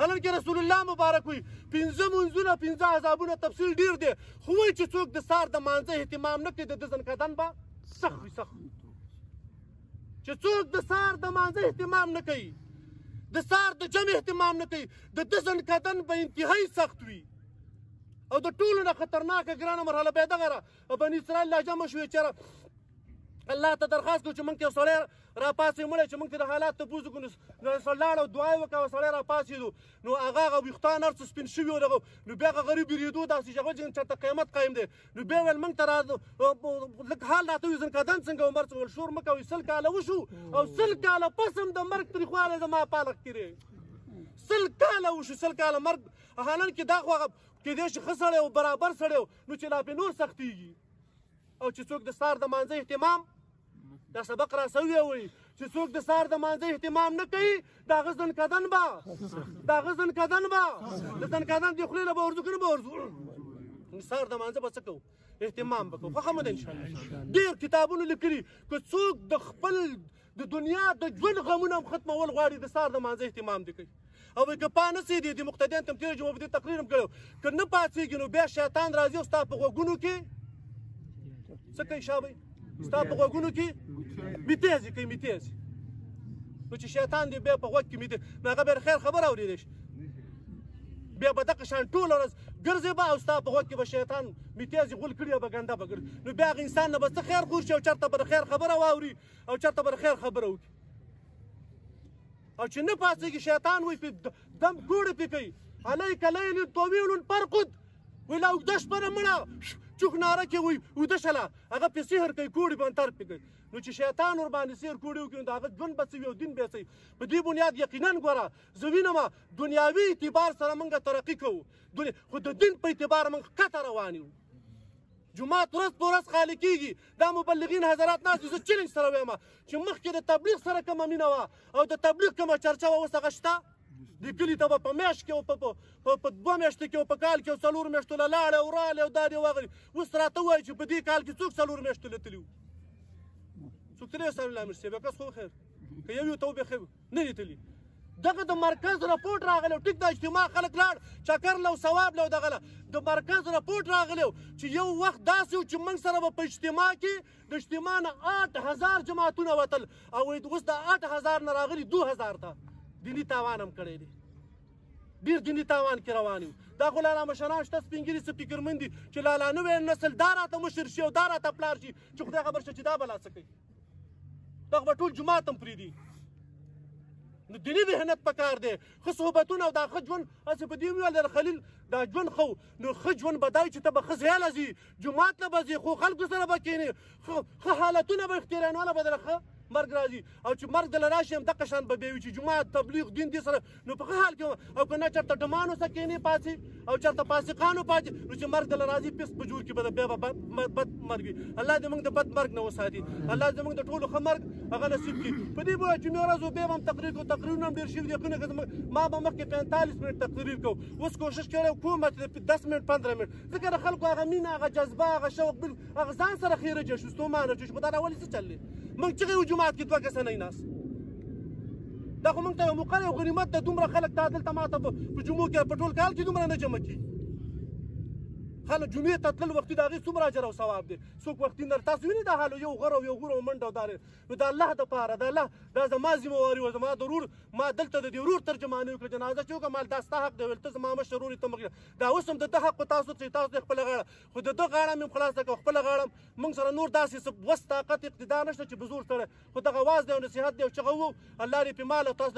حالانکې رسول الله مبارک وي 5 منځونه 5 عذابونه تفصیل ډېر دی خو وایي چې څوک د سهار د مانځه اهتمام نه کوي د ده ځنکدن به سخت وي سخت چې څوک د سهار د مانځه اهتمام نه کوي د سهار د جمع اهتمام نه کوي د ده ځنکدن به انتهایي سخت وي او د ټولو نه خطرناکه ګرانه مرحله به یې دغه بني اسرائیل لا جمع شوې چېرې الله ته درخواست کوو چې موږ ته یو سړی راپاڅوي مړی چې موږ ته د حالات تپوس وکړو نو لاړ او دعا یې وکړه او سړی راپاڅېدو نو هغه ویښتان هر څه سپین شوي وو دغه نو بیا هغه غریب بیرېدو داسې چې هغه چېرته قیامت قایم دی نو بیا ویل موږ ته لږ حال راته وي ځنکدن څنګه عمر څنګه ویل شور مه کوئ 100 کاله وشو او 100 کاله پس هم د مرګ تریخوالی زما پالک تېرې 100 کاله وشو 100 کاله مرګ حالانکې دا خو هغه کېدای شي ښه سړی و برابر سړی و نو چې لا پرې نور سختېږي او چې څوک د سهار د مانځه اهتمام دا سبق را سوی وي چې څوک د سهار د مانځه اهتمام نه کوي د هغه ځنکدن به د ځنکدن د خولې نه به ورځو که نه به ورځو سهار د مانځه به څه کوو اهتمام به کوو خوښه مو ده انشاءالله ډېر کتابونو لیکلي که څوک د خپل د دنیا د ژوند غمونه هم ختمول غواړي د سهار د مانځه اهتمام دې کوي او که پانسېدي د مقتدیان ته هم تېره جمعه په دې تقریر هم کړی که نه پاڅېږي نو بیا شیطان راځي او ستا په غوږونو کې څه کوي شابئ ستا په غوږونو کې میتیزې کوي میتیزې نو چې شیطان دې بیا په غوږ کې میتیز نو هغه بیا خیر خبره اورېدی شي بیا به دغه شان ټوله ورځ ګرځې به او ستا په غوږ کې به شیطان میتیزې غول کړي او به ګنده به ګرځي نو بیا هغه انسان نه به څه خیر خور شي او چېرته به د خیر خبره واوري او چېرته به د خیر خبره وکړي او چې نه پاڅېږي شیطان وایي دم ګوړې پې کوي علیک لیل طویل فرقد وایي لا اوږده شپه نه مړه چوک ناره کې وایي اوده شله هغه پې سحر کوي کوړې به انتر پې کوي نو چې شیطان ورباندې سحر کوړې وکړي نو د هغه ژوند به څه وي او دین به یې څه وي په دې بنیاد یقینا ګوره زه وینم دنیاوي اعتبار سره موږ ترقي کوو خو د دین په اعتبار موږ ښکته روان یو جومات ورځ په ورځ خالي کېږي دا مبلغین حضرات ناست دي زه چیلنج سره وایم چې مخکې د تبلیغ سره کومه مینه وه او د تبلیغ کومه چرچه وه اوس هغه شته د کلي ته به په میاشت کې او په 2 میاشتو کې او په کال کې او 4 میاشتو له لاړې او رالې او دا دې واغلې اوس راته ووایي چې په دې کال کې څوک 4 میاشتو له تلي وو څوک تللی وو سلام امیر صاحب کس خو خیر که یو ته وبېخې نه دي تلي دغه د مرکز رپورټ راغلی ټیک د اجتماع خلک لاړ چکر له ثواب له دغه د مرکز رپورټ راغلی چې یو وخت داسې و چې موږ سره به په اجتماع کې د اجتماع نه 8000 جماعتونه وتل او اوس د 8000 نه راغلي 2000 ته دیني تاوان هم کړی دی ډېر دیني تاوان کې روان یو دا خو لالا مشران شته سپین ږیري څه فکرمند دي چې لالا نوی نسل دا راته مشر شي او دا راته پلار شي چې خدای خبر شه چې دا بلا څه کوي دا خو به ټول جومات هم پرېږدي نو دیني ذهنیت پکار دی ښه صحبتونه او دا ښه ژوند هسې په دې ویل خلیل دا ژوند ښه نو ښه ژوند به دا وي چې ته به ښه ځایله ځي جومات نه به ځې خو خلکو سره به کښېنې ښه حالتونه به اختیارانواله به دله ښه مرګ راځي او چې مرګ دله راشي هم دغه شان به بیا وي چې جومات تبلیغ دین دې سره نو په ښه حال کې او که نه چېرته ډمانو سره کښېنې پاڅې او چېرته فاسقانو پاتې نو چې مرګ دله راځي پیس په جوړ کې به بیا به بد مرګ وي الله دې موږ د بد مرګ نه وساتي الله دې موږ د ټولو ښه مرګ هغه نصیب کړي په دې به جمعې ورځ بیا به هم تقریر کوو تقریرونه هم ډېر شوي دي ما به مخکې 45 منټ تقریر کوو اوس کوشش کړی کوم چې 10 منټ 15 منټ ځکه د خلکو هغه مینه هغه جذبه هغه شوق هغه ځان سره خیره جوړ شو ستومانه جوړ شو خو دا ولې څه چل دی موږ چغې وو جومات کې 2 کسه نه ناست دا خو موږ ته یو موقع یو غنیمت ده دومره خلک تا دلته ما ته په جمعو کې په ټول کال کې دومره نه جمع کېږي خلک جمعې ته تلل وختي د هغې څومره اجر او ثواب دی څوک وختي نه تاسو وینئ دا حال یو غر او یو غور او منډه او دا نو د الله دپاره د الله دا زما ذمهواري وه زما د ورور ما دلته د دې ورور ترجماني وکړه جنازه چې وکړه مال دا ستا حق دی ویل ته زما مشر ورور یې ته مخ دا اوس هم د ده حق په تاسو چې تاسو د خپله غاړه خو د ده غاړه مې هم خلاصه کړه خپله غاړه موږ سره نور داسې څه وس طاقت اقتدار نشته چې به زور سره خو دغه واز دی او نصیحت دی او چغه وو الله دې پې مال او تاسو